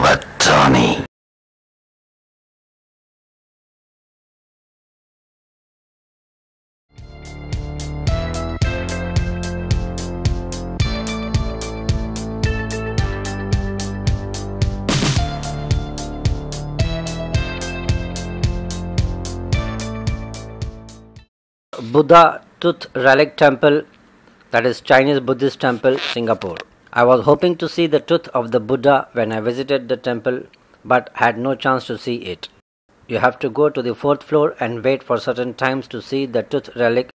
Battani. Buddha Tooth Relic Temple, that is Chinese Buddhist Temple, Singapore. I was hoping to see the tooth of the Buddha when I visited the temple, but had no chance to see it. You have to go to the 4th floor and wait for certain times to see the tooth relic.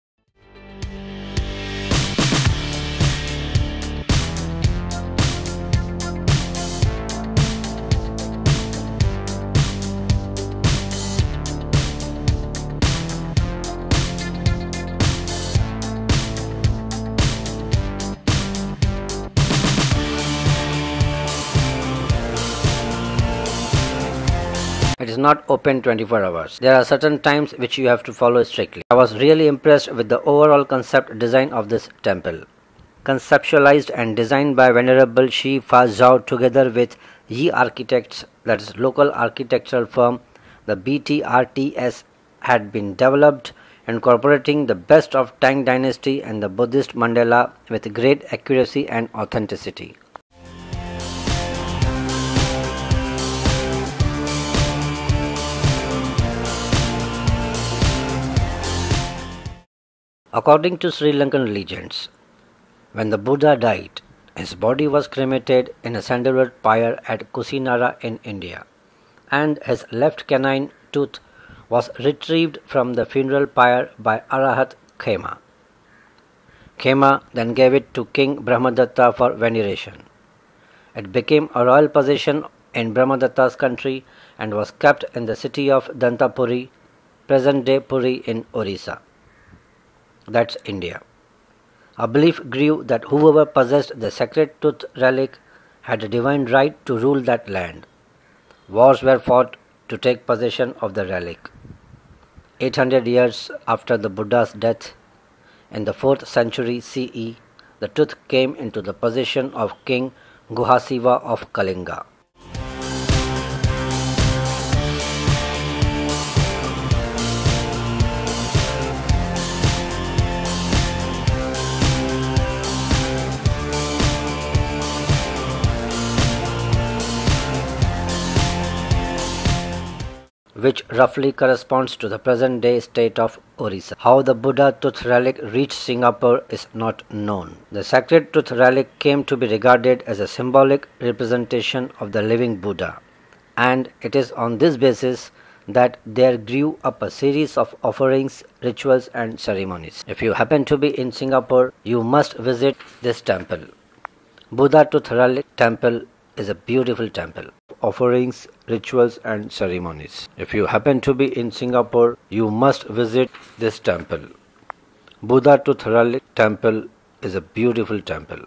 It is not open 24 hours. There are certain times which you have to follow strictly. I was really impressed with the overall concept design of this temple. Conceptualized and designed by Venerable Shi Fa Zhao together with Yi Architects, that is local architectural firm, the BTRTS, had been developed incorporating the best of Tang Dynasty and the Buddhist mandala with great accuracy and authenticity. According to Sri Lankan legends, when the Buddha died, his body was cremated in a sandalwood pyre at Kusinara in India, and his left canine tooth was retrieved from the funeral pyre by Arahat Khema. Khema then gave it to King Brahmadatta for veneration. It became a royal possession in Brahmadatta's country and was kept in the city of Dantapuri, present-day Puri in Orissa. That's India. A belief grew that whoever possessed the sacred tooth relic had a divine right to rule that land. Wars were fought to take possession of the relic. 800 years after the Buddha's death, in the 4th century CE, the tooth came into the possession of King Guhasiva of Kalinga. Which roughly corresponds to the present-day state of Orissa. How the Buddha tooth relic reached Singapore is not known. The sacred tooth relic came to be regarded as a symbolic representation of the living Buddha, and it is on this basis that there grew up a series of offerings, rituals and ceremonies. If you happen to be in Singapore, you must visit this temple. Buddha Tooth Relic Temple is a beautiful temple. Offerings, rituals and ceremonies. If you happen to be in Singapore, you must visit this temple. Buddha Tooth Relic Temple is a beautiful temple.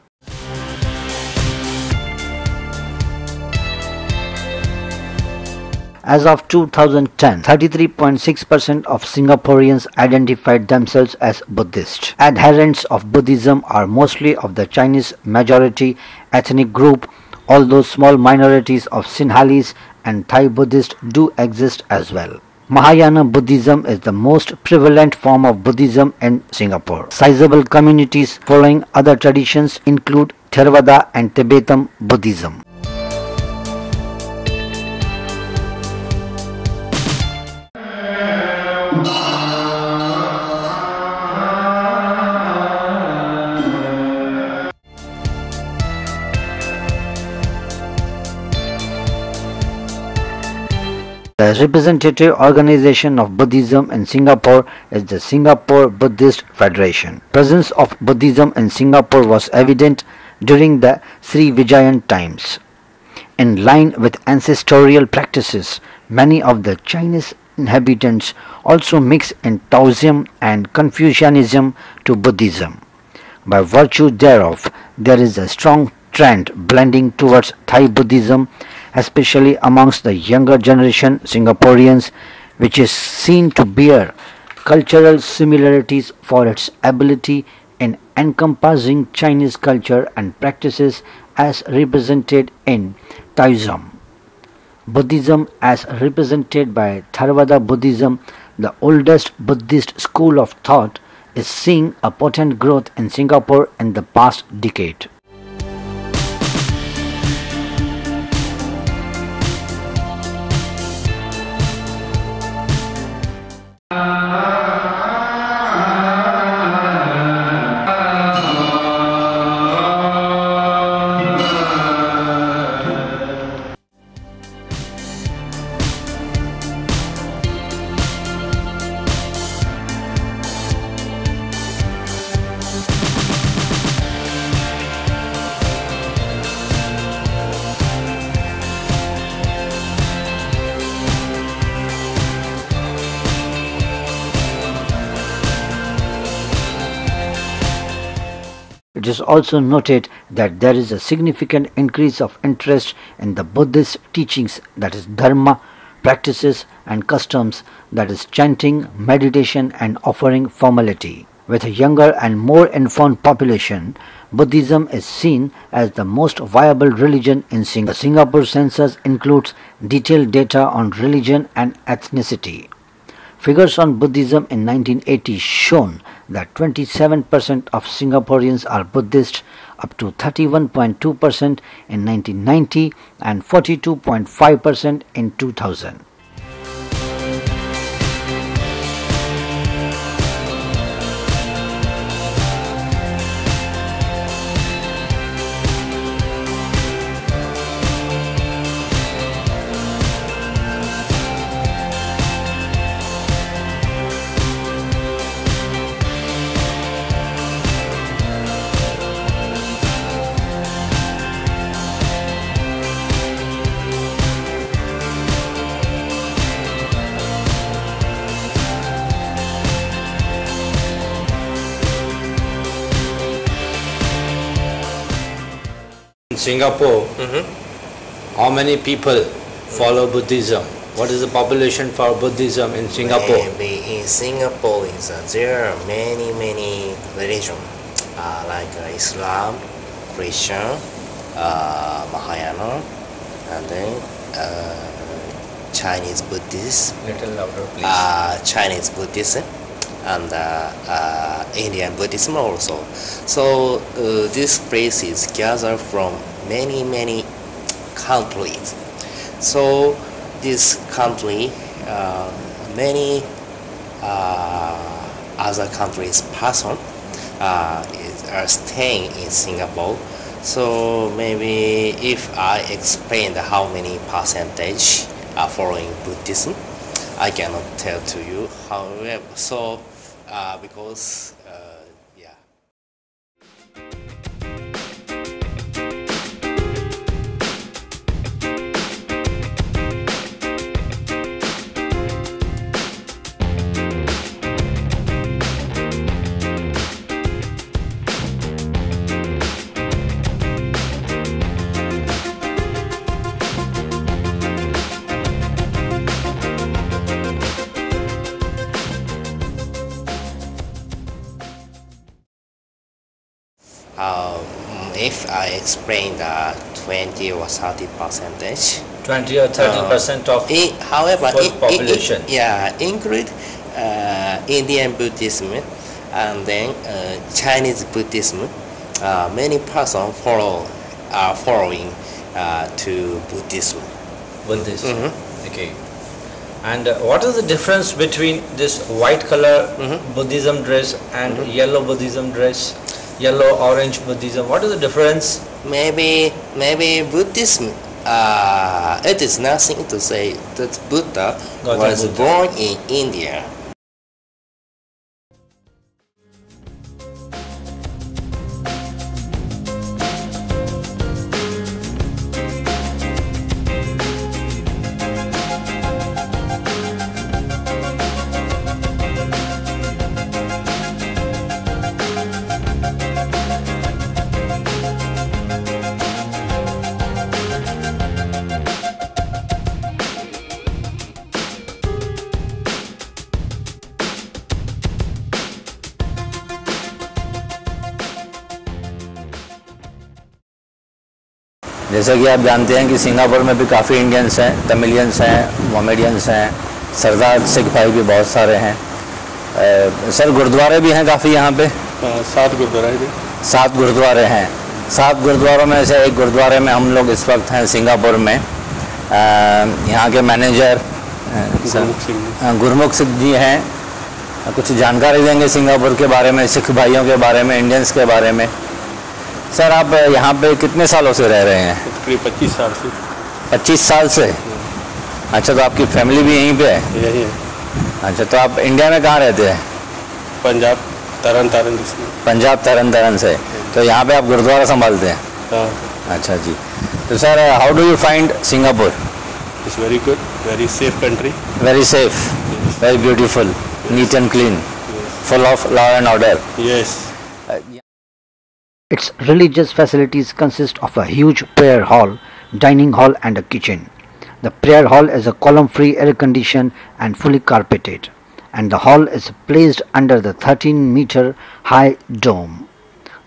As of 2010, 33.6% of Singaporeans identified themselves as Buddhist. Adherents of Buddhism are mostly of the Chinese majority ethnic group, although small minorities of Sinhalese and Thai Buddhists do exist as well. Mahayana Buddhism is the most prevalent form of Buddhism in Singapore. Sizable communities following other traditions include Theravada and Tibetan Buddhism. The representative organization of Buddhism in Singapore is the Singapore Buddhist Federation. Presence of Buddhism in Singapore was evident during the Sri Vijayan times. In line with ancestral practices, many of the Chinese inhabitants also mix in Taoism and Confucianism to Buddhism. By virtue thereof, there is a strong trend blending towards Thai Buddhism, especially amongst the younger generation Singaporeans, which is seen to bear cultural similarities for its ability in encompassing Chinese culture and practices as represented in Taoism. Buddhism, as represented by Theravada Buddhism, the oldest Buddhist school of thought, is seeing a potent growth in Singapore in the past decade. It is also noted that there is a significant increase of interest in the Buddhist teachings, that is Dharma, practices and customs, that is chanting, meditation and offering formality. With a younger and more informed population, Buddhism is seen as the most viable religion in Singapore. The Singapore census includes detailed data on religion and ethnicity. Figures on Buddhism in 1980 shown that 27% of Singaporeans are Buddhist, up to 31.2% in 1990 and 42.5% in 2000. In Singapore, how many people follow Buddhism? What is the population for Buddhism in Singapore? Maybe in Singapore, there are many religions like Islam, Christian, Mahayana, and then Chinese Buddhist. Little louder, please. Chinese Buddhism and Indian Buddhism also. So these places gather from many countries. So this country, many other countries' person are staying in Singapore. So maybe if I explain how many percentage are following Buddhism, I cannot tell to you. However, so because yeah. If I explain the 20 or 30 percentage, 20 or 30% of however, population. Include Indian Buddhism and then Chinese Buddhism. Many persons are following to Buddhism. Buddhism. Okay. And what is the difference between this white color Buddhism dress and yellow Buddhism dress? Yellow, orange Buddhism. What is the difference? Maybe Buddhism. It is nothing to say that Buddha was born in India. जैसा कि आप जानते हैं कि Singapore में भी काफ़ी Indians हैं, तमिलियंस हैं, मोमेडियंस हैं, सरदार सिख भाई भी बहुत सारे हैं। सर गुरुद्वारे भी हैं काफ़ी यहाँ पे? 7 गुरुद्वारे हैं। 7 गुरुद्वारे हैं। 7 गुरुद्वारों में से एक गुरुद्वारे में हम लोग इस वक्त हैं सिंगापुर में। यहाँ के मैनेजर गुरमुख सिंह जी हैं, कुछ जानकारी देंगे सिंगापुर के बारे में, सिख भाइयों के बारे में, इंडियंस के बारे में। सर आप यहाँ पे कितने सालों से रह रहे हैं? करीब 25 साल से। 25 साल से? अच्छा, तो आपकी फैमिली भी यहीं पे है? यही है। अच्छा, तो आप इंडिया में कहाँ रहते हैं? पंजाब तरन तारण। पंजाब तरन तारण से। तो यहाँ पे आप गुरुद्वारा संभालते हैं? हाँ। अच्छा जी। तो sir how do you find Singapore? It's very good, very safe country. Very safe, very beautiful, neat and clean, full of law and order. Yes. Its religious facilities consist of a huge prayer hall, dining hall and a kitchen. The prayer hall is a column-free, air-conditioned and fully carpeted, and the hall is placed under the 13-meter high dome.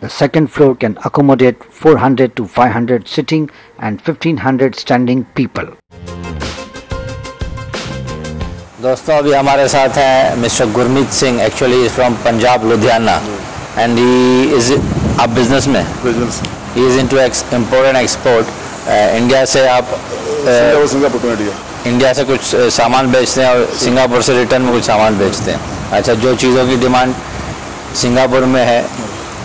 The second floor can accommodate 400 to 500 sitting and 1500 standing people. दोस्तों अभी हमारे साथ हैं mister Gurmeet Singh, actually is from Punjab Ludhiana, and he is आप business में? Business. He is into import and export. India से आप Singapore to India से कुछ सामान बेचते हैं और सिंगापुर से रिटर्न में कुछ सामान बेचते हैं। अच्छा, जो चीज़ों की डिमांड सिंगापुर में है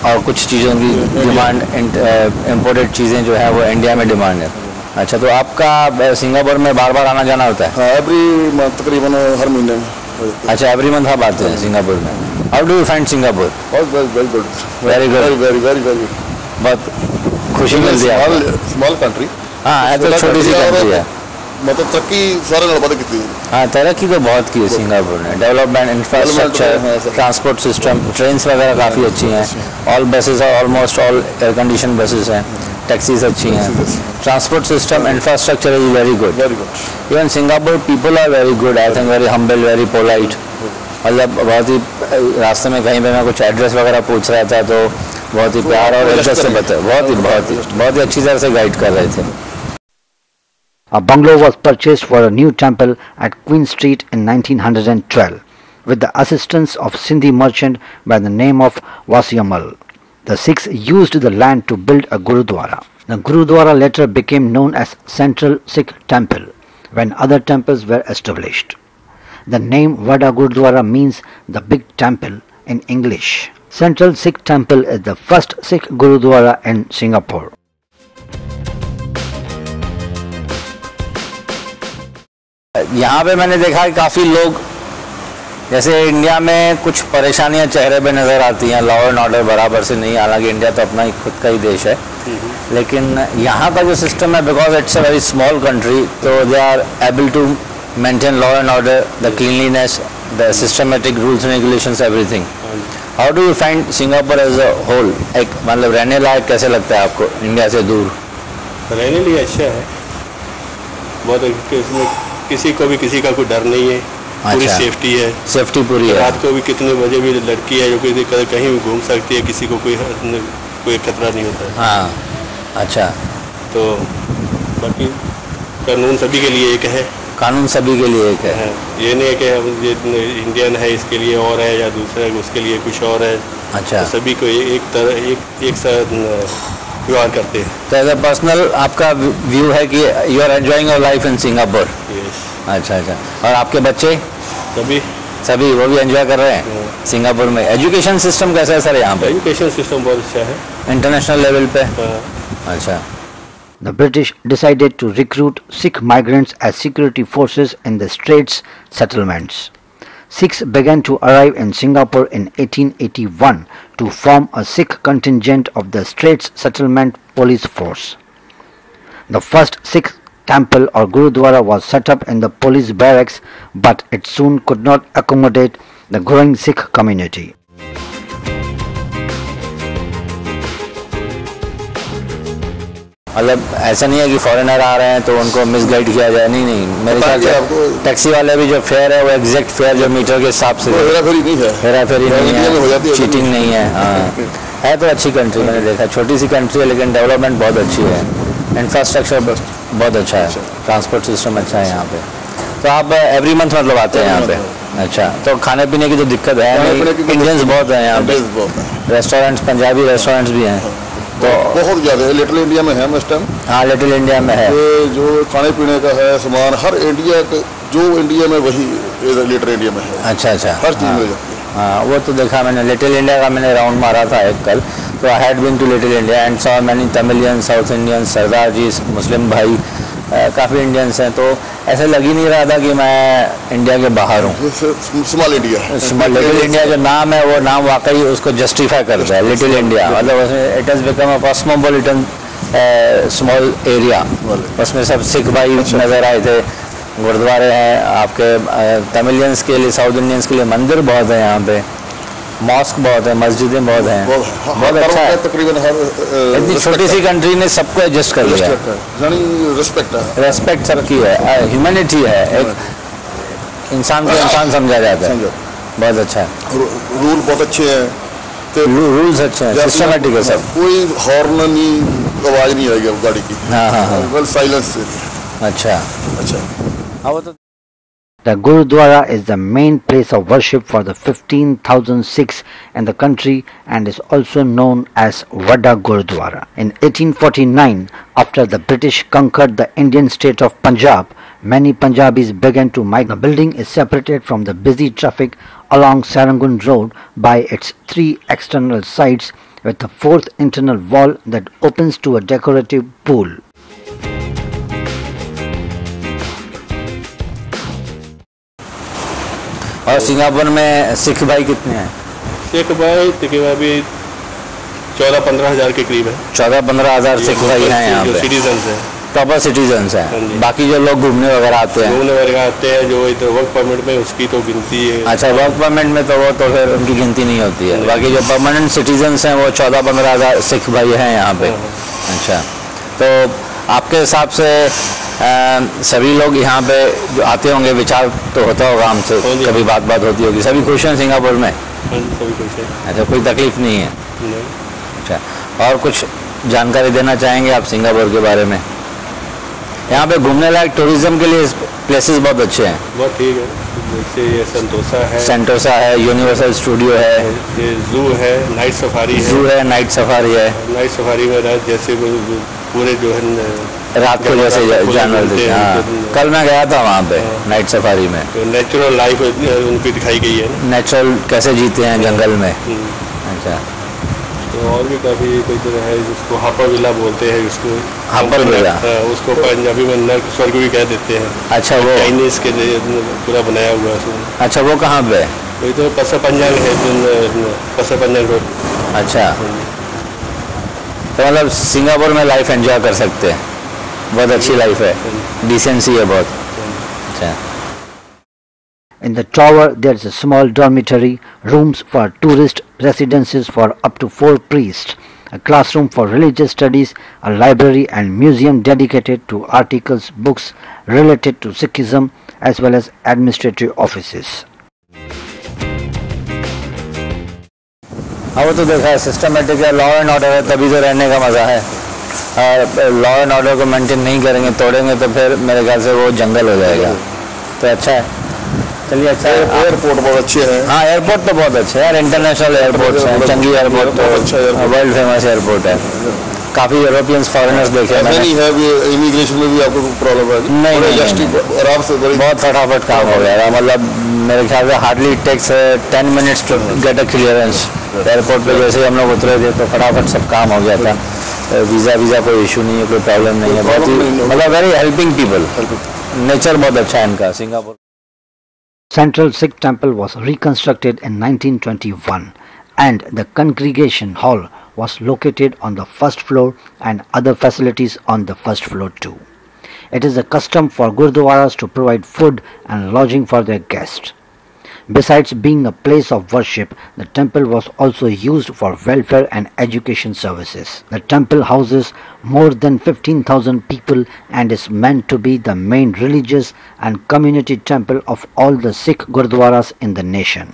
और कुछ चीज़ों की डिमांड इम्पोर्टेड चीज़ें जो है वो इंडिया में डिमांड है। अच्छा, तो आपका सिंगापुर में बार बार आना जाना होता है? हाँ, एवरी मंथ, तकरीबन हर महीने में। अच्छा, एवरी मंथ आप आते हैं सिंगापुर में। How do you find Singapore? Very good, very good, very very very. बहुत खुशी मिलती है। Small country. हाँ, है तो छोटी सी कंट्री है, मतलब तरक्की सारे नाल वध कीती है। हाँ, तरक्की तो बहुत की है सिंगापुर ने। Development, infrastructure, transport system, trains वगैरह काफ़ी अच्छी हैं। ऑल बसेस और almost all air condition buses हैं। टैक्सीज अच्छी हैं। Transport system, infrastructure is very good. Very good. Even Singapore people are very good, I think very humble, very polite. मतलब बहुत ही रास्ते में कहीं पे मैं कुछ एड्रेस वगैरह पूछ रहा था तो बहुत ही प्यार और इज्जत से बता, बहुत ही अच्छी तरह से गाइड कर रहे थे। A bungalow was purchased for a new temple at Queen Street in 1912 with the assistance of Sindhi merchant by the name of Wasiamal. The Sikhs used the land to build a Gurudwara. The Gurudwara later became known as Central Sikh Temple when other temples were established. The name Vada Gurudwara means the big temple in English. Central Sikh Temple is the first Sikh Gurudwara in Singapore. यहाँ पे मैंने देखा कि काफ़ी लोग, जैसे India में कुछ परेशानियाँ चेहरे पे नज़र आती हैं, लॉ एंड ऑर्डर बराबर से नहीं, हालांकि इंडिया तो अपना ही खुद का ही देश है, लेकिन यहाँ का जो सिस्टम है, because it's a very small country, तो they are able to maintain law and order, the cleanliness, the systematic rules and regulations, everything. How do you find Singapore as a whole? एक मतलब रहने लायक कैसे लगता है आपको India से दूर? रहने लिए अच्छा है, बहुत। इसमें किसी को भी किसी का कोई डर नहीं है। पूरी सेफ्टी है। सेफ्टी पूरी है। रात को भी कितने बजे भी लड़की है जो कि कहीं भी घूम सकती है, किसी को कोई खतरा नहीं होता है। हाँ, अच्छा। तो बाकी कानून सभी के लिए एक है। कानून सभी के लिए एक है। ये नहीं है कि ये इंडियन है इसके लिए और है या दूसरा उसके लिए कुछ और है। अच्छा। तो सभी को एक साथ व्यवहार करते हैं। तो एज अ पर्सनल आपका व्यू है कि you are enjoying your life in Singapore? Yes. अच्छा अच्छा। और आपके बच्चे सभी वो भी एंजॉय कर रहे हैं सिंगापुर में? एजुकेशन सिस्टम कैसा है सर यहाँ पे? एजुकेशन सिस्टम बहुत अच्छा है इंटरनेशनल लेवल पे। अच्छा। The British decided to recruit Sikh migrants as security forces in the Straits settlements. Sikhs began to arrive in Singapore in 1881 to form a Sikh contingent of the Straits Settlement Police Force. The first Sikh temple or Gurudwara was set up in the police barracks, but it soon could not accommodate the growing Sikh community. मतलब ऐसा नहीं है कि foreigner आ रहे हैं तो उनको misguide किया जाए, नहीं, मेरे ख्याल से टैक्सी वाले भी जो फेयर है वो एग्जैक्ट फेयर जो मीटर के हिसाब से, हेराफेरी नहीं है, चीटिंग नहीं है। हाँ, है तो अच्छी कंट्री, मैंने देखा छोटी सी कंट्री है लेकिन डेवलपमेंट बहुत अच्छी है। इंफ्रास्ट्रक्चर बहुत अच्छा है, ट्रांसपोर्ट सिस्टम अच्छा है यहाँ पे। तो आप एवरी मंथ मतलब आते हैं यहाँ पे? अच्छा, तो खाने पीने की तो दिक्कत है नहीं, इंडियंस बहुत हैं यहाँ पे, रेस्टोरेंट्स, पंजाबी रेस्टोरेंट्स भी हैं तो बहुत ज़्यादा है। लिटिल इंडिया में है इस टाइम। हाँ, लिटिल इंडिया में है। जो खाने पीने का है सामान, हर इंडिया जो इंडिया में वही लिटिल इंडिया में है। अच्छा अच्छा, हर चीज़ मिल जाती है। हाँ, वो तो देखा मैंने, लिटिल इंडिया का मैंने राउंड मारा था एक कल, तो I had been to Little India and saw many Tamilian, South Indian, Sardar ji, Muslim भाई, काफ़ी इंडियंस हैं, तो ऐसे लग ही नहीं रहा था कि मैं इंडिया के बाहर हूँ। स्मॉल इंडिया, लिटिल इंडिया जो नाम है वो नाम वाकई उसको जस्टिफाई करता है, लिटिल इंडिया मतलब उसमें it has become a cosmopolitan small area. उसमें सब सिख भाई नज़र आए थे, गुरुद्वारे हैं आपके, तमिलियंस के लिए, साउथ इंडियंस के लिए मंदिर बहुत है यहाँ पे, मॉस्क बहुत है, मस्जिदें बहुत हैं, बहुत अच्छा है। तकरीबन हर इतनी छोटी सी कंट्री ने सबको एडजस्ट कर लिया, रेस्पेक्ट सर की है, ह्यूमैनिटी है, एक इंसान को इंसान समझा जाता है, बहुत अच्छा है। रूल बहुत अच्छे हैं, रूल्स अच्छे हैं, सिस्टमेटिक है सब, कोई हॉर्न नहीं, आवाज़ नहीं आएगी गाड़ी की। हाँ हाँ हाँ, वेल साइलेंस। अच्छा अच्छा, हाँ वो तो। The Gurudwara is the main place of worship for the 15,000 Sikhs in the country and is also known as Vada Gurudwara. In 1849, after the British conquered the Indian state of Punjab, many Punjabis began to migrate. The building is separated from the busy traffic along Serangoon Road by its 3 external sides with a 4th internal wall that opens to a decorative pool. और Singapore में सिख भाई कितने हैं? सिख भाई तकरीबन अभी 14-15 हज़ार के करीब है। 14-15 हज़ार सिख भाई हैं यहाँ पे, सिटीजन्स हैं, प्रॉपर सिटीजन्स हैं। बाकी जो लोग घूमने वगैरह आते हैं, घूमने वगैरह आते हैं जो इधर वर्क परमिट में, उसकी तो गिनती है। अच्छा, वर्क परमिट में तो वो तो फिर उनकी गिनती नहीं होती है। बाकी जो परमानेंट सिटीजन्स हैं वो 14-15 हज़ार सिख भाई हैं यहाँ पे। अच्छा, तो आपके हिसाब से सभी लोग यहाँ पे जो आते होंगे, विचार तो होता होगा हमसे, कभी बात होती होगी, सभी खुश हैं सिंगापुर में? सभी खुश हैं। अच्छा, कोई तकलीफ नहीं है? नहीं। अच्छा, और कुछ जानकारी देना चाहेंगे आप सिंगापुर के बारे में? यहाँ पे घूमने लायक टूरिज्म के लिए प्लेसेस बहुत अच्छे हैं। बहुत ठीक है, जैसे ये सेंटोसा है, यूनिवर्सल स्टूडियो है, ये जू है, नाइट सफारी है। जू है, नाइट सफारी है। नाइट सफारी में रात जैसे पूरे जो है रात को जैसे जानवर दिखते हैं। हाँ, कल मैं गया था वहाँ पे नाइट सफारी में, तो नेचुरल लाइफ उनकी दिखाई गई है, नेचुरल कैसे जीते हैं जंगल में। अच्छा, तो और भी काफ़ी कोई तरह है जिसको हापर विला बोलते हैं, उसको हापर विला, उसको पंजाबी में नर्क स्वर्ग भी कह देते हैं। अच्छा, वो चाइनीज के पूरा बनाया हुआ है। अच्छा, वो कहाँ पे? वही तो पसा पंजांग है, पसा पंजांग रोड। अच्छा, तो मतलब सिंगापुर में लाइफ एंजॉय कर सकते हैं, बहुत अच्छी लाइफ है, डिसेंसी है बहुत। अच्छा, In the tower there is a small dormitory, rooms for tourist residences for up to 4 priests, a classroom for religious studies, a library and museum dedicated to articles, books related to Sikhism as well as administrative offices. हाँ, वो तो देखा है, systematic है, law and order है, तभी तो रहने का मज़ा है। और लॉ एंड ऑर्डर को मेंटेन नहीं करेंगे, तोड़ेंगे तो फिर मेरे ख्याल से वो जंगल हो जाएगा। तो अच्छा है, चलिए अच्छा है। एयरपोर्ट बहुत अच्छे हैं। हाँ, एयरपोर्ट तो बहुत अच्छे हैं यार, इंटरनेशनल एयरपोर्ट्स हैं, चंगी एयरपोर्ट तो वर्ल्ड फेमस एयरपोर्ट है, काफ़ी यूरोपियंस फॉरेनर्स देखे हैं। नहीं है, इमिग्रेशन में भी आपको प्रॉब्लम है? नहीं, आराम से बहुत फटाफट काम हो गया, मतलब मेरे ख्याल से hardly takes 10 minutes to get a clearance. Airport पे जैसे हम लोग उतरे थे तो फटाफट सब काम हो गया था, वीज़ा कोई इशू नहीं है, कोई प्रॉब्लम नहीं है, बहुत ही मतलब वेरी हेल्पिंग पीपल, नेचर बहुत अच्छा है इनका Singapore. Central Sikh temple was reconstructed in 1921 and the congregation hall was located on the first floor and other facilities on the first floor too. It is a custom for Gurdwaras to provide food and lodging for their guests. Besides being a place of worship, the temple was also used for welfare and education services. The temple houses more than 15,000 people and is meant to be the main religious and community temple of all the Sikh Gurdwaras in the nation.